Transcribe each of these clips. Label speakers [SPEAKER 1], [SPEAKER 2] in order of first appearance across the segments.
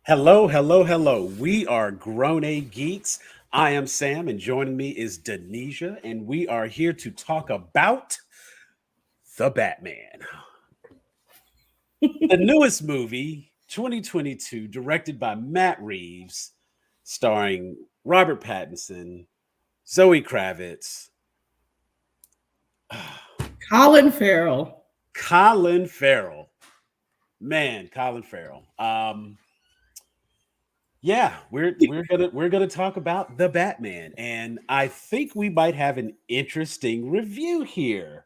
[SPEAKER 1] Hello, hello, hello. We are Grown A Geeks. I am Sam, and joining me is Dunesia, and we are here to talk about The Batman, the newest movie, 2022, directed by Matt Reeves, starring Robert Pattinson, Zoe Kravitz,
[SPEAKER 2] Colin Farrell.
[SPEAKER 1] Colin Farrell. Man, Colin Farrell. Yeah, we're gonna talk about the Batman, and I think we might have an interesting review here.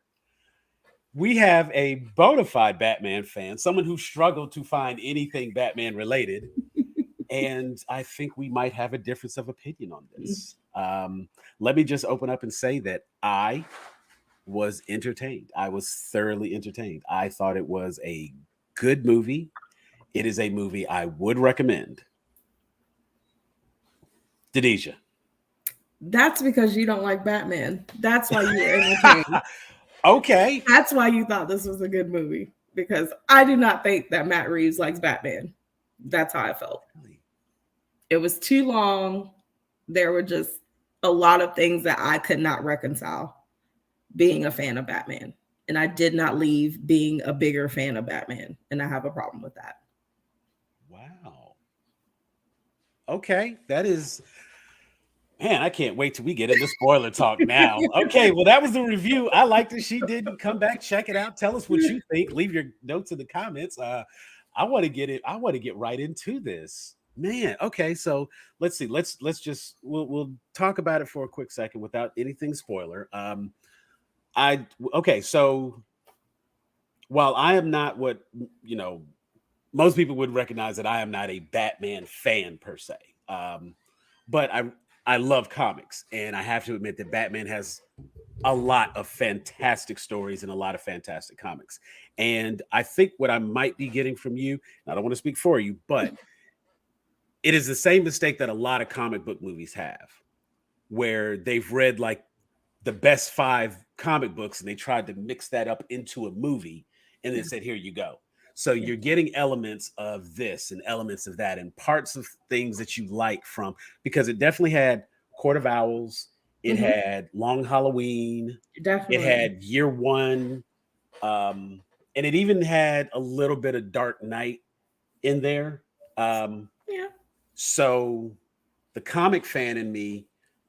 [SPEAKER 1] We have a bona fide Batman fan, someone who struggled to find anything Batman related, and I think we might have a difference of opinion on this. Let me just open up and say that I was entertained. I was thoroughly entertained. I thought it was a good movie. It is a movie I would recommend. Denisha.
[SPEAKER 2] That's because you don't like Batman. That's why you were entertained.
[SPEAKER 1] Okay.
[SPEAKER 2] That's why you thought this was a good movie. Because I do not think that Matt Reeves likes Batman. That's how I felt. It was too long. There were just a lot of things that I could not reconcile being a fan of Batman. And I did not leave being a bigger fan of Batman. And I have a problem with that.
[SPEAKER 1] Wow. Okay. That is, man, I can't wait till we get into spoiler talk now. Okay. Well, that was the review. I liked it. She didn't come back. Check it out. Tell us what you think. Leave your notes in the comments. I want to get it. I want to get right into this. Man, okay, so let's see. Let's just we'll talk about it for a quick second without anything spoiler. I okay, so while I am not what you know most people would recognize that I am not a Batman fan per se. But I love comics, and I have to admit that Batman has a lot of fantastic stories and a lot of fantastic comics. And I think what I might be getting from you, and I don't want to speak for you, but it is the same mistake that a lot of comic book movies have, where they've read like the best five comic books and they tried to mix that up into a movie and then said, here you go. So you're getting elements of this and elements of that and parts of things that you like from, because it definitely had Court of Owls, it
[SPEAKER 2] Mhm.
[SPEAKER 1] had Long Halloween, it
[SPEAKER 2] Definitely.
[SPEAKER 1] had Year One, and it even had a little bit of Dark Knight in there. Um,
[SPEAKER 2] Yeah.
[SPEAKER 1] so the comic fan in me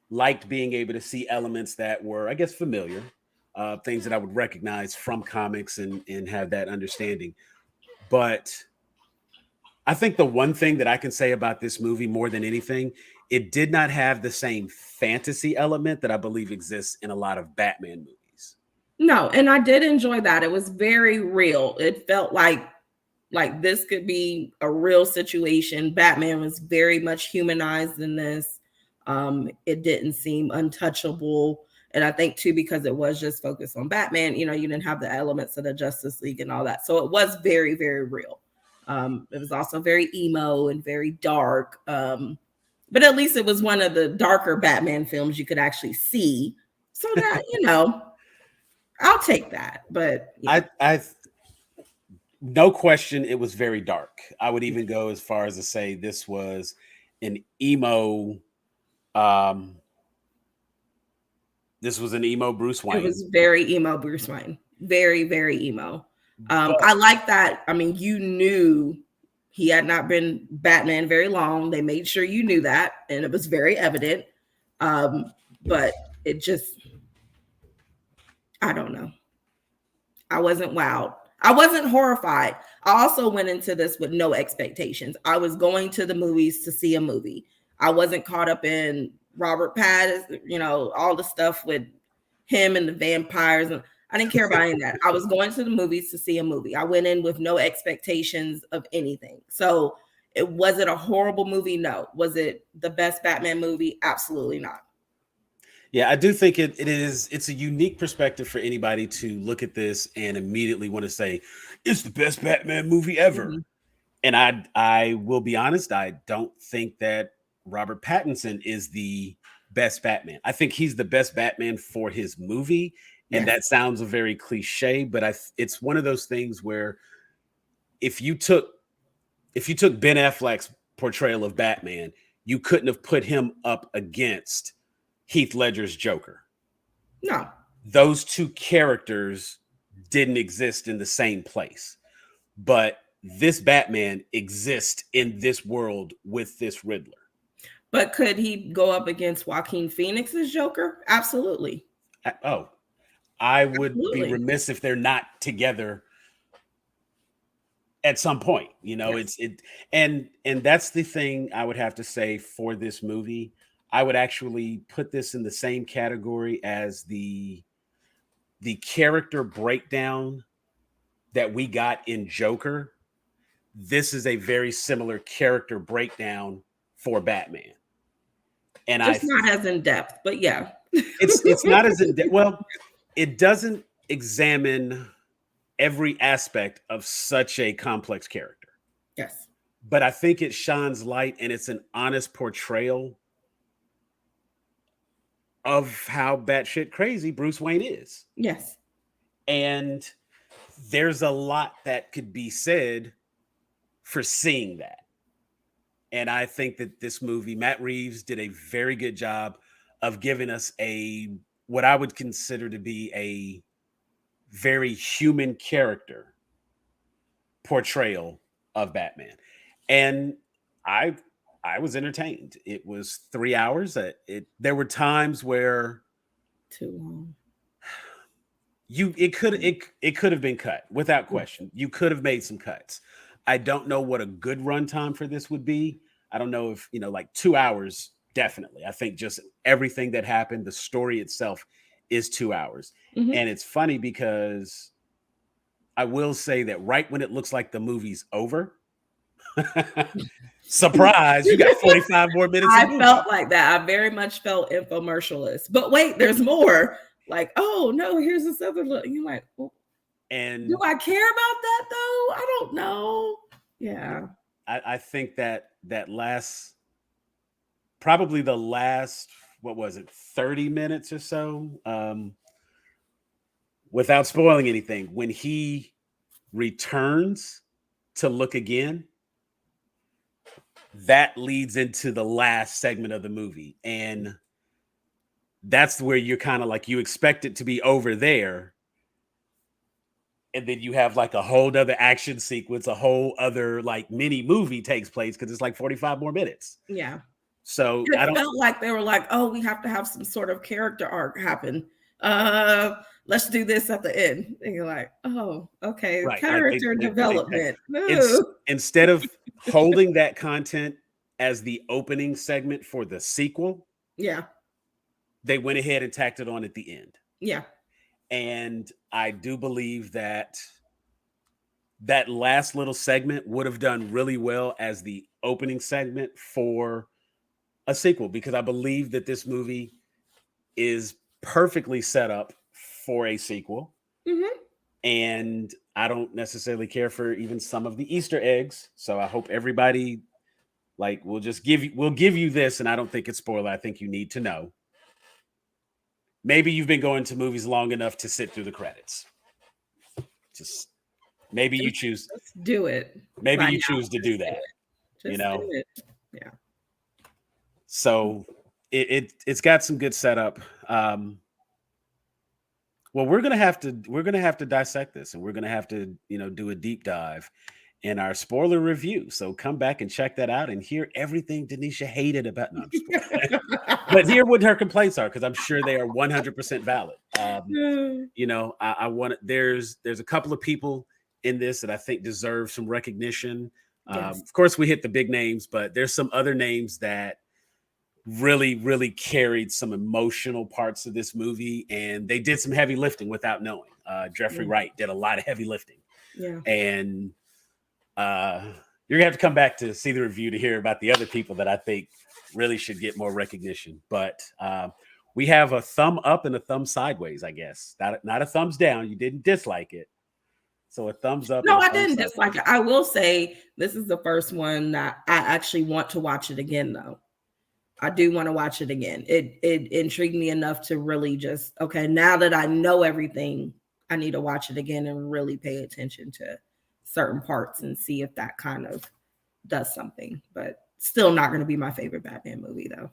[SPEAKER 1] liked being able to see elements that were, I guess, familiar, things that I would recognize from comics and have that understanding. But I think the one thing that I can say about this movie more than anything, it did not have the same fantasy element that I believe exists in a lot of Batman movies.
[SPEAKER 2] No, and I did enjoy that. It was very real. It felt like this could be a real situation. Batman was very much humanized in this. It didn't seem untouchable. And I think too, because it was just focused on Batman, you didn't have the elements of the Justice League and all that. So it was very, very real. It was also very emo and very dark. But at least it was one of the darker Batman films you could actually see. So that, I'll take that. But yeah.
[SPEAKER 1] I no question, it was very dark. I would even go as far as to say this was an emo. Um, this was an emo Bruce
[SPEAKER 2] It
[SPEAKER 1] Wayne,
[SPEAKER 2] was very emo Bruce Wayne. Very, very emo.
[SPEAKER 1] but
[SPEAKER 2] I like that. I mean, you knew he had not been Batman very long. They made sure you knew that, and it was very evident. Um, but it just, I don't know. I wasn't wowed. I wasn't horrified. I also went into this with no expectations. I was going to the movies to see a movie. I wasn't caught up in Robert Pattinson, all the stuff with him and the vampires. And I didn't care about any of that. I was going to the movies to see a movie. I went in with no expectations of anything. So it wasn't a horrible movie. No. Was it the best Batman movie? Absolutely not.
[SPEAKER 1] yeah, I do think it's a unique perspective for anybody to look at this and immediately want to say it's the best Batman movie ever.
[SPEAKER 2] Mhm.
[SPEAKER 1] And I will be honest, I don't think that Robert Pattinson is the best Batman. I think he's the best Batman for his movie, and
[SPEAKER 2] Yes.
[SPEAKER 1] that sounds a very cliche, but it's one of those things where if you took if you took Ben Affleck's portrayal of Batman, you couldn't have put him up against Heath Ledger's Joker.
[SPEAKER 2] No.
[SPEAKER 1] Those two characters didn't exist in the same place. But this Batman exists in this world with this Riddler.
[SPEAKER 2] But could he go up against Joaquin Phoenix's Joker? Absolutely.
[SPEAKER 1] I would be
[SPEAKER 2] Absolutely.
[SPEAKER 1] remiss if they're not together at some point.
[SPEAKER 2] Yes.
[SPEAKER 1] And that's the thing I would have to say for this movie. I would actually put this in the same category as the character breakdown that we got in Joker. This is a very similar character breakdown for Batman. And
[SPEAKER 2] Just not as in depth, but yeah.
[SPEAKER 1] it's not as in depth. Well, it doesn't examine every aspect of such a complex character.
[SPEAKER 2] Yes.
[SPEAKER 1] But I think it shines light and it's an honest portrayal of how batshit crazy Bruce Wayne is.
[SPEAKER 2] Yes.
[SPEAKER 1] And there's a lot that could be said for seeing that. And I think that this movie, Matt Reeves did a very good job of giving us what I would consider to be a very human character portrayal of Batman. And I was entertained. It was 3 hours. There were times where
[SPEAKER 2] too long.
[SPEAKER 1] It could have been cut without question. You could have made some cuts. I don't know what a good runtime for this would be. I don't know if, like 2 hours, definitely. I think just everything that happened, the story itself is 2 hours.
[SPEAKER 2] Mm-hmm.
[SPEAKER 1] And it's funny because I will say that right when it looks like the movie's over, surprise, you got 45 more minutes.
[SPEAKER 2] I felt like that. I very much felt infomercialist. But wait, there's more. Like, oh no, here's this other look. You're like, well, and do I care about that though? I don't know. Yeah.
[SPEAKER 1] I think that probably the last, what was it, 30 minutes or so, without spoiling anything, when he returns to look again, that leads into the last segment of the movie. And that's where you're kind of like, you expect it to be over there. And then you have like a whole other action sequence, a whole other like mini movie takes place because it's like 45 more minutes.
[SPEAKER 2] Yeah.
[SPEAKER 1] So
[SPEAKER 2] it felt like they were like, oh, we have to have some sort of character arc happen. Let's do this at the end. And you're like, oh, okay, right. Character development.
[SPEAKER 1] Instead of holding that content as the opening segment for the sequel,
[SPEAKER 2] yeah,
[SPEAKER 1] they went ahead and tacked it on at the end.
[SPEAKER 2] Yeah.
[SPEAKER 1] And I do believe that last little segment would have done really well as the opening segment for a sequel, because I believe that this movie is perfectly set up for a sequel.
[SPEAKER 2] Mm-hmm.
[SPEAKER 1] And I don't necessarily care for even some of the Easter eggs. So I hope everybody we'll give you this. And I don't think it's spoiler. I think you need to know. Maybe you've been going to movies long enough to sit through the credits. Just maybe you choose.
[SPEAKER 2] Let's do it.
[SPEAKER 1] Maybe you choose to do that.
[SPEAKER 2] Do it. Yeah.
[SPEAKER 1] So it's got some good setup. Well, we're gonna have to dissect this, and we're gonna have to do a deep dive in our spoiler review. So come back and check that out and hear everything Dunesia hated about. No, but hear what her complaints are, because I'm sure they are 100% valid. I want there's a couple of people in this that I think deserve some recognition.
[SPEAKER 2] Yes.
[SPEAKER 1] Of course, we hit the big names, but there's some other names that really, really carried some emotional parts of this movie, and they did some heavy lifting without knowing. Jeffrey Wright did a lot of heavy lifting.
[SPEAKER 2] Yeah.
[SPEAKER 1] And you're gonna have to come back to see the review to hear about the other people that I think really should get more recognition. But we have a thumb up and a thumb sideways, I guess. Not a thumbs down. You didn't dislike it. So a thumbs up.
[SPEAKER 2] No, I didn't dislike it. I will say this is the first one that I actually want to watch it again, though. I do want to watch it again. It intrigued me enough to really just, okay, now that I know everything, I need to watch it again and really pay attention to certain parts and see if that kind of does something. But Still not going to be my favorite Batman movie, though.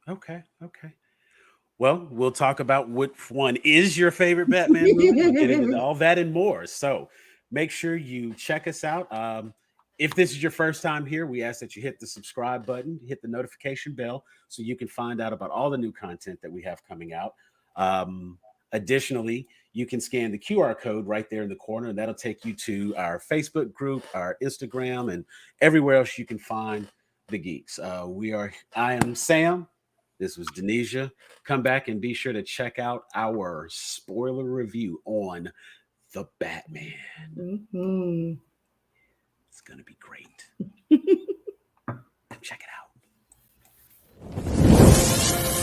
[SPEAKER 1] Okay. Okay. Well, we'll talk about which one is your favorite Batman movie. We'll get into all that and more. So make sure you check us out. If this is your first time here, we ask that you hit the subscribe button, hit the notification bell so you can find out about all the new content that we have coming out. Um, Additionally, you can scan the QR code right there in the corner, and that'll take you to our Facebook group, our Instagram, and everywhere else you can find the geeks. I am Sam. This was Dunesia. Come back and be sure to check out our spoiler review on the Batman.
[SPEAKER 2] Mhm.
[SPEAKER 1] It's going to be great. Come check it out.